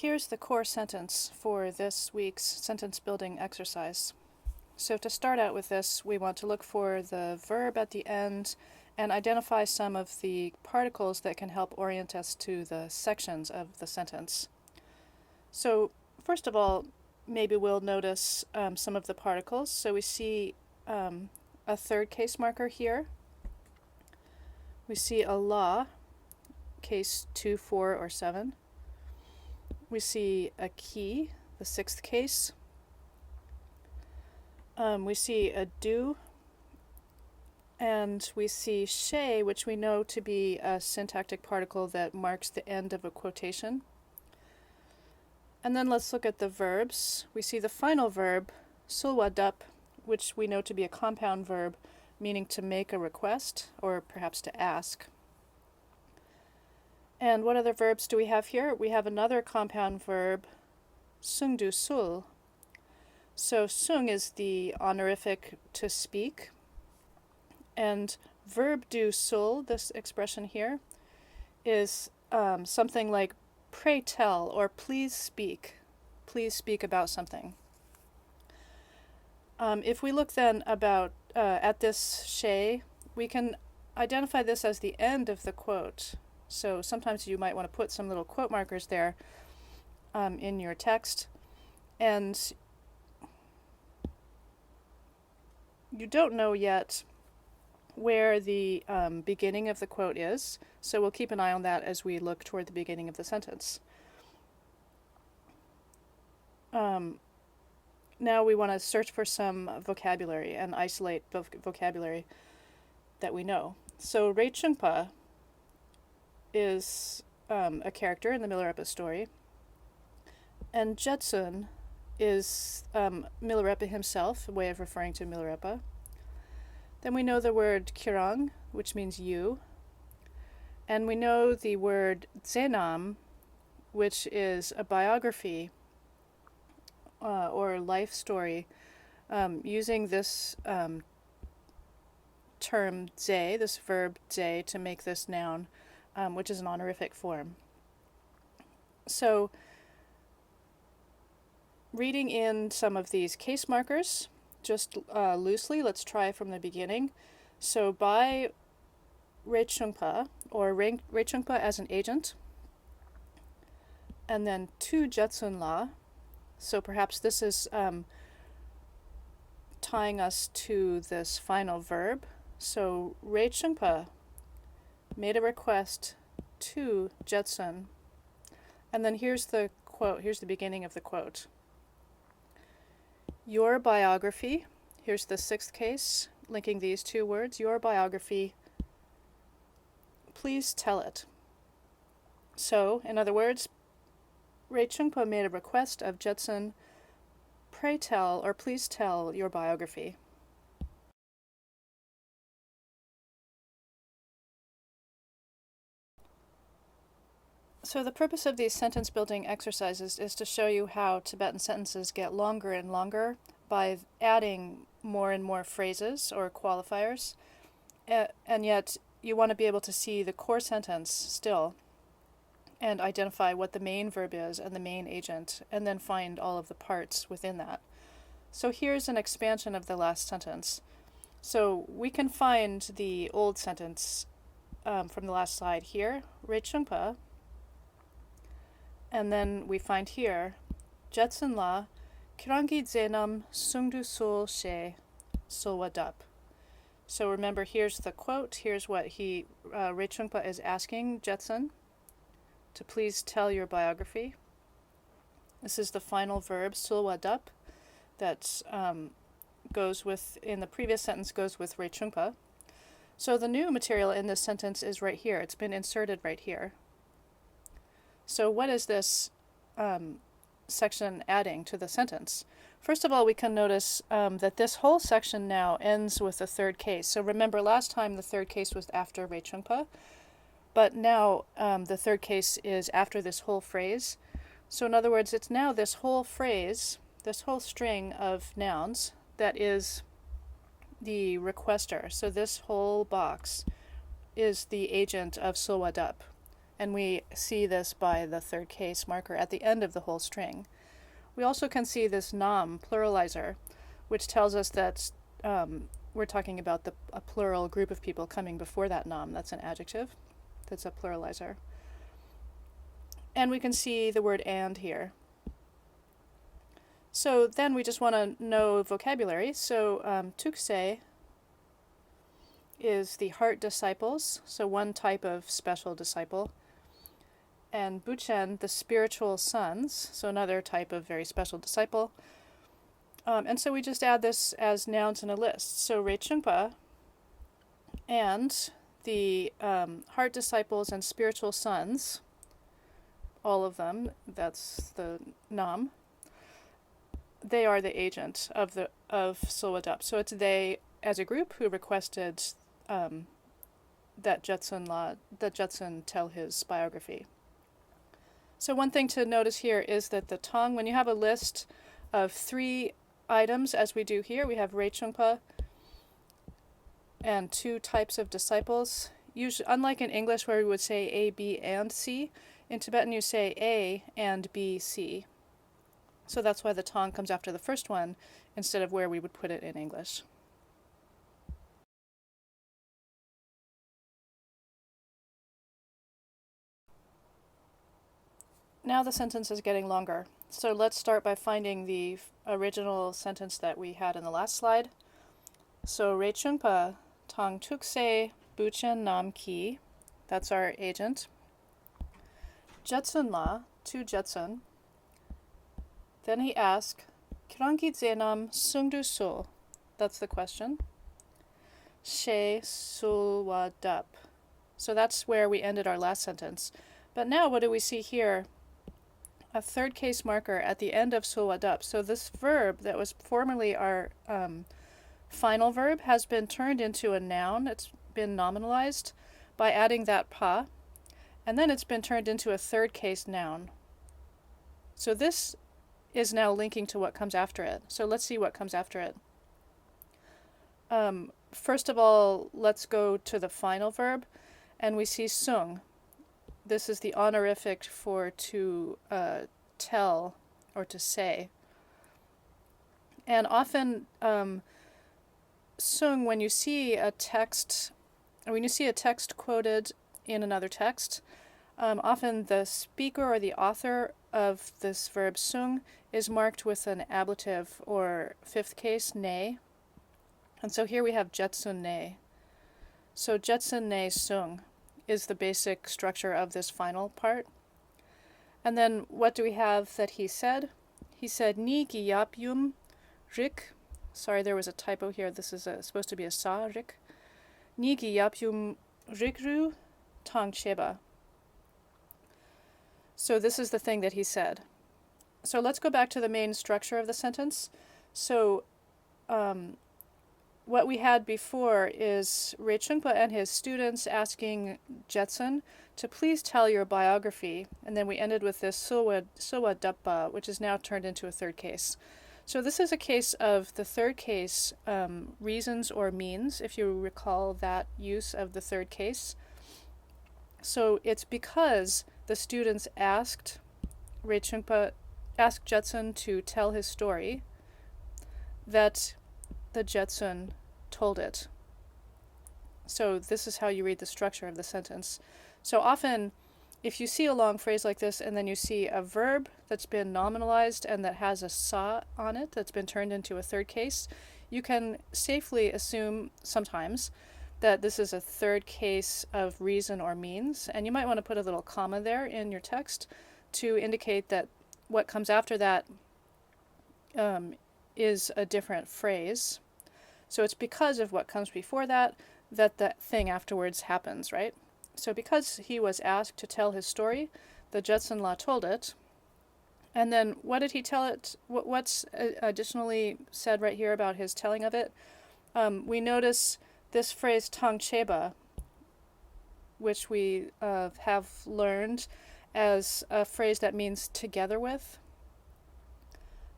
here's the core sentence for this week's sentence building exercise. So to start out with this, we want to look for the verb at the end and identify some of the particles that can help orient us to the sections of the sentence. So first of all, maybe we'll notice some of the particles. So we see a third case marker here. We see a la, case 2, 4, or 7. We see a ki, the sixth case. We see a do, and we see she, which we know to be a syntactic particle that marks the end of a quotation. And then let's look at the verbs. We see the final verb, sulwadup, which we know to be a compound verb, meaning to make a request, or perhaps to ask. And what other verbs do we have here? We have another compound verb, sungdu sul. So sung is the honorific to speak, and verb do sul, this expression here, is something like pray tell or please speak about something. If we look then at this she, we can identify this as the end of the quote. So sometimes you might want to put some little quote markers there in your text, and you don't know yet where the beginning of the quote is, so we'll keep an eye on that as we look toward the beginning of the sentence. Now we want to search for some vocabulary and isolate vocabulary that we know. So Rei Chungpa is a character in the Milarepa story, and Jetsun is Milarepa himself, a way of referring to Milarepa. Then we know the word kirang, which means you, and we know the word zenam, which is a biography or life story, using this term ze, this verb ze, to make this noun, which is an honorific form. So, reading in some of these case markers, just loosely, let's try from the beginning. So by Rei Chungpa, or Rei Chungpa as an agent, and then to Jetsun La, so perhaps this is tying us to this final verb. So Rei Chungpa made a request to Jetsun, and then here's the quote, here's the beginning of the quote. Your biography, here's the sixth case, linking these two words, your biography, please tell it. So, in other words, Rei Chungpa made a request of Jetsun, pray tell or please tell your biography. So the purpose of these sentence building exercises is to show you how Tibetan sentences get longer and longer by adding more and more phrases or qualifiers, and yet you want to be able to see the core sentence still and identify what the main verb is and the main agent, and then find all of the parts within that. So here's an expansion of the last sentence. So we can find the old sentence from the last slide here, Rei Chungpa. And then we find here, Jetsun La, kirangi zenam sungdu sul she sulwadup. So remember, here's the quote, here's what Rei Chungpa is asking Jetsun to please tell your biography. This is the final verb, sulwadup, that goes with, in the previous sentence, goes with Rei Chungpa. So the new material in this sentence is right here. It's been inserted right here. So what is this section adding to the sentence? First of all, we can notice that this whole section now ends with the third case. So remember, last time the third case was after Rei Chungpa, but now the third case is after this whole phrase. So in other words, it's now this whole phrase, this whole string of nouns that is the requester. So this whole box is the agent of sulwadup. And we see this by the third case marker at the end of the whole string. We also can see this nom pluralizer, which tells us that we're talking about a plural group of people coming before that nom. That's an adjective. That's a pluralizer. And we can see the word and here. So then we just want to know vocabulary. So tukse is the heart disciples, so one type of special disciple. And buchen, the spiritual sons, so another type of very special disciple. And so we just add this as nouns in a list. So Reichungpa and the heart disciples and spiritual sons, all of them, that's the nam, they are the agent of Sowadup. So it's they as a group who requested that Judson tell his biography. So one thing to notice here is that the tong, when you have a list of 3 items, as we do here, we have Reichungpa and 2 types of disciples. Usually, unlike in English where we would say A, B, and C, in Tibetan you say A and B, C. So that's why the tong comes after the first one instead of where we would put it in English. Now the sentence is getting longer. So let's start by finding the original sentence that we had in the last slide. So Reichungpa tong tukse buchen nam ki, that's our agent. Judson la, to Judson. Then he asked, Kirangi zenam sungdu sul, that's the question. She sul wa dup. So that's where we ended our last sentence. But now what do we see here? A third case marker at the end of sul wa dup. So this verb that was formerly our final verb has been turned into a noun. It's been nominalized by adding that pa. And then it's been turned into a third case noun. So this is now linking to what comes after it. So let's see what comes after it. First of all, let's go to the final verb, and we see sung. This is the honorific for to tell or to say. And often sung, when you see a text quoted in another text, often the speaker or the author of this verb sung is marked with an ablative or fifth case ne. And so here we have jetsun ne. So jetsun ne sung is the basic structure of this final part. And then what do we have that he said? He said ni giyapyum rik. Sorry, there was a typo here. This is supposed to be a sa rik. Ni giyapyum rikru tang cheba. So this is the thing that he said. So let's go back to the main structure of the sentence. So what we had before is Reichungpa and his students asking Jetsun to please tell your biography. And then we ended with this Sowa Dappa, which is now turned into a third case. So this is a case of the third case reasons or means, if you recall that use of the third case. So it's because the students asked Jetsun to tell his story that the Jetsun told it. So this is how you read the structure of the sentence. So often, if you see a long phrase like this and then you see a verb that's been nominalized and that has a sa on it that's been turned into a third case, you can safely assume sometimes that this is a third case of reason or means. And you might want to put a little comma there in your text to indicate that what comes after that is a different phrase. So it's because of what comes before that that the thing afterwards happens, right? So because he was asked to tell his story, the Jetsun-la told it. And then what did he tell it? What's additionally said right here about his telling of it? We notice this phrase tang cheba, which we have learned as a phrase that means together with.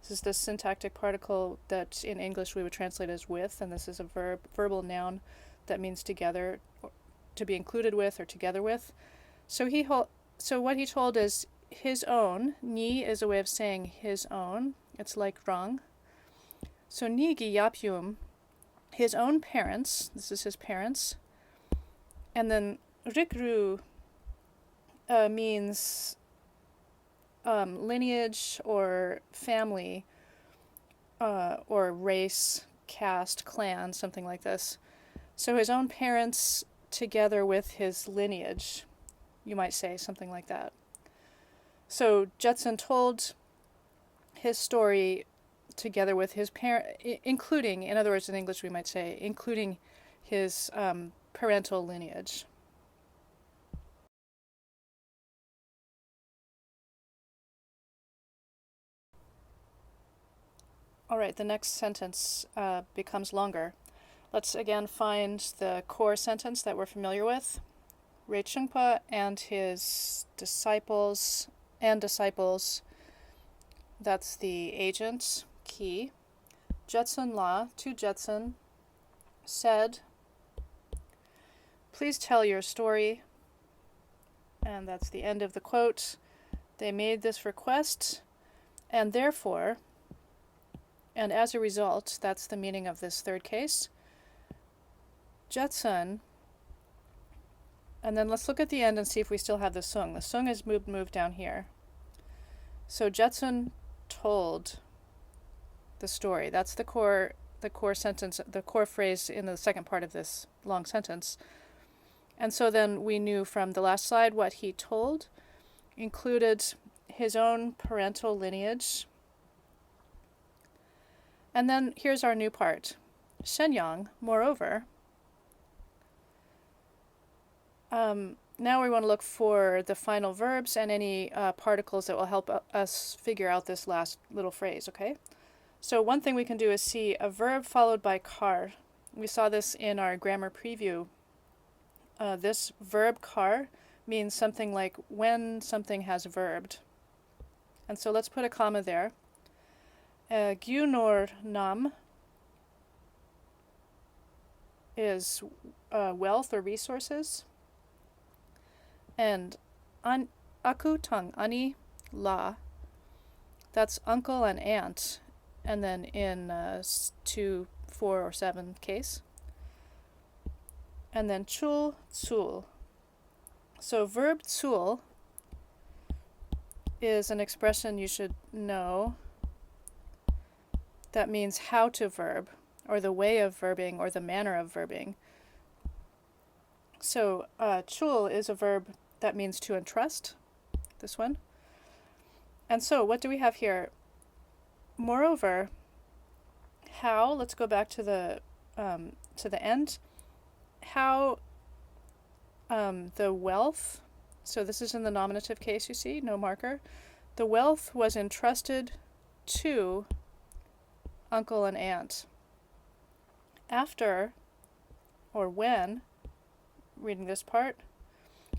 This is the syntactic particle that in English we would translate as with, and this is a verbal noun that means together, to be included with or together with. So so what he told is his own. Ni is a way of saying his own. It's like rang. So ni gi yapyum, his own parents. This is his parents. And then rikru means lineage or family or race, caste, clan, something like this. So his own parents together with his lineage, you might say, something like that. So Jetson told his story together with his parent, including, in other words, in English we might say, including his parental lineage. All right, the next sentence becomes longer. Let's again find the core sentence that we're familiar with. Rei Chungpa and his disciples, that's the agent, key. Jetson La, to Jetson, said, please tell your story. And that's the end of the quote. They made this request, and therefore, and as a result, that's the meaning of this third case, Jetson, and then let's look at the end and see if we still have the sung. The sung is moved down here. So Jetson told the story. That's the core sentence, the core phrase in the second part of this long sentence. And so then we knew from the last slide what he told included his own parental lineage. And then here's our new part. Shenyang, moreover. Now we want to look for the final verbs and any particles that will help us figure out this last little phrase, okay? So one thing we can do is see a verb followed by kar. We saw this in our grammar preview. This verb kar means something like when something has verbed. And so let's put a comma there. Gyunor nam is wealth or resources. And aku tang ani la, that's uncle and aunt, and then in 2, 4, or 7 case. And then chul tsul. So verb tsul is an expression you should know that means how to verb, or the way of verbing, or the manner of verbing. So chul is a verb that means to entrust, this one. And so what do we have here? Moreover, how, let's go back to the end. How the wealth, so this is in the nominative case, you see, no marker. The wealth was entrusted to uncle and aunt. After, or when, reading this part,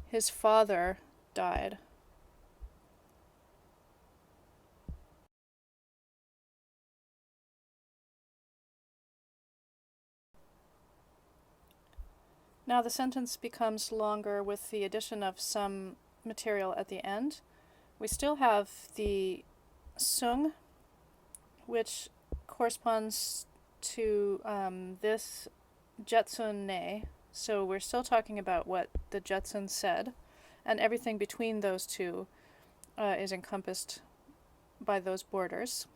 his father died. Now the sentence becomes longer with the addition of some material at the end. We still have the sung, which corresponds to this Jetsun ne. So we're still talking about what the Jetsun said, and everything between those two is encompassed by those borders.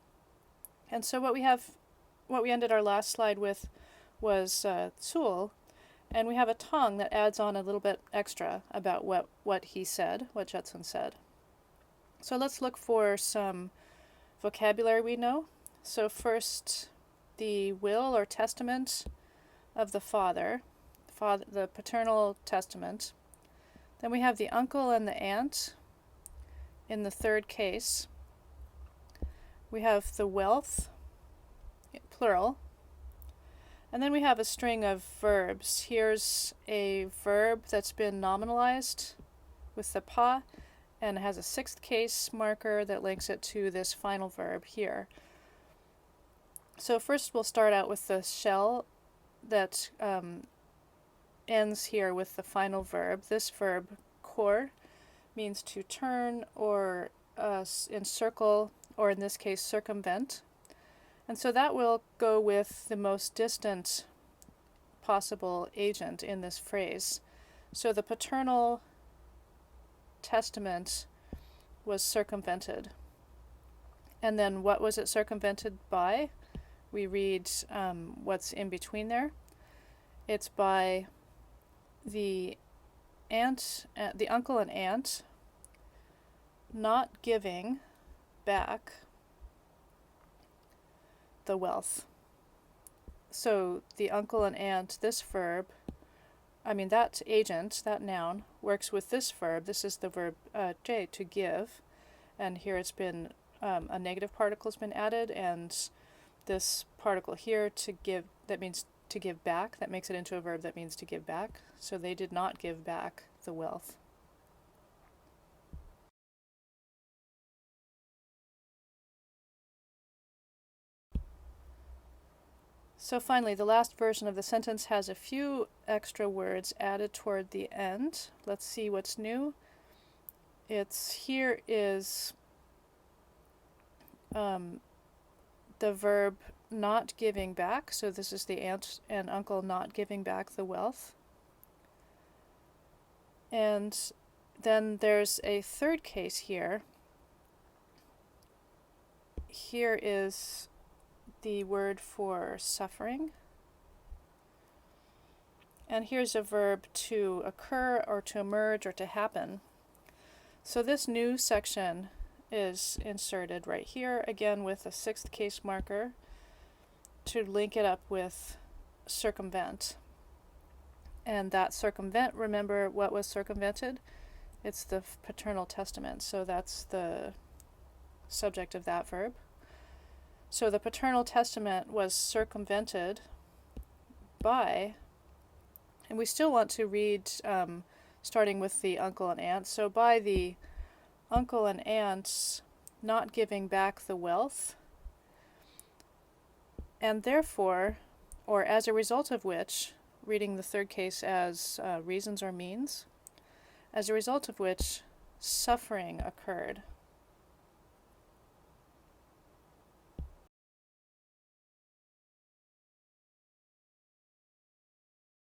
And so what we ended our last slide with was tsul, and we have a tongue that adds on a little bit extra about what he said, what Jetsun said. So let's look for some vocabulary we know. So first, the will or testament of the father, the paternal testament. Then we have the uncle and the aunt in the third case. We have the wealth, plural. And then we have a string of verbs. Here's a verb that's been nominalized with the pa, and it has a 6th case marker that links it to this final verb here. So first we'll start out with the shell that ends here with the final verb. This verb, kor, means to turn or encircle, or in this case circumvent. And so that will go with the most distant possible agent in this phrase. So the paternal testament was circumvented. And then what was it circumvented by? We read what's in between there. It's by the uncle and aunt not giving back the wealth. So the uncle and aunt, this verb, that agent, that noun, works with this verb. This is the verb J, to give. And here it's been, a negative particle has been added, and this particle here, to give, that means to give back. That makes it into a verb that means to give back. So they did not give back the wealth. So finally, the last version of the sentence has a few extra words added toward the end. Let's see what's new. Here is the verb not giving back. So this is the aunt and uncle not giving back the wealth. And then there's a third case here. Here is the word for suffering. And here's a verb to occur or to emerge or to happen. So this new section is inserted right here, again with a sixth case marker to link it up with circumvent. And that circumvent, remember what was circumvented? It's the paternal testament, so that's the subject of that verb. So the paternal testament was circumvented by, and we still want to read starting with the uncle and aunt, so by the uncle and aunts not giving back the wealth, and therefore, or as a result of which, reading the third case as reasons or means, as a result of which suffering occurred.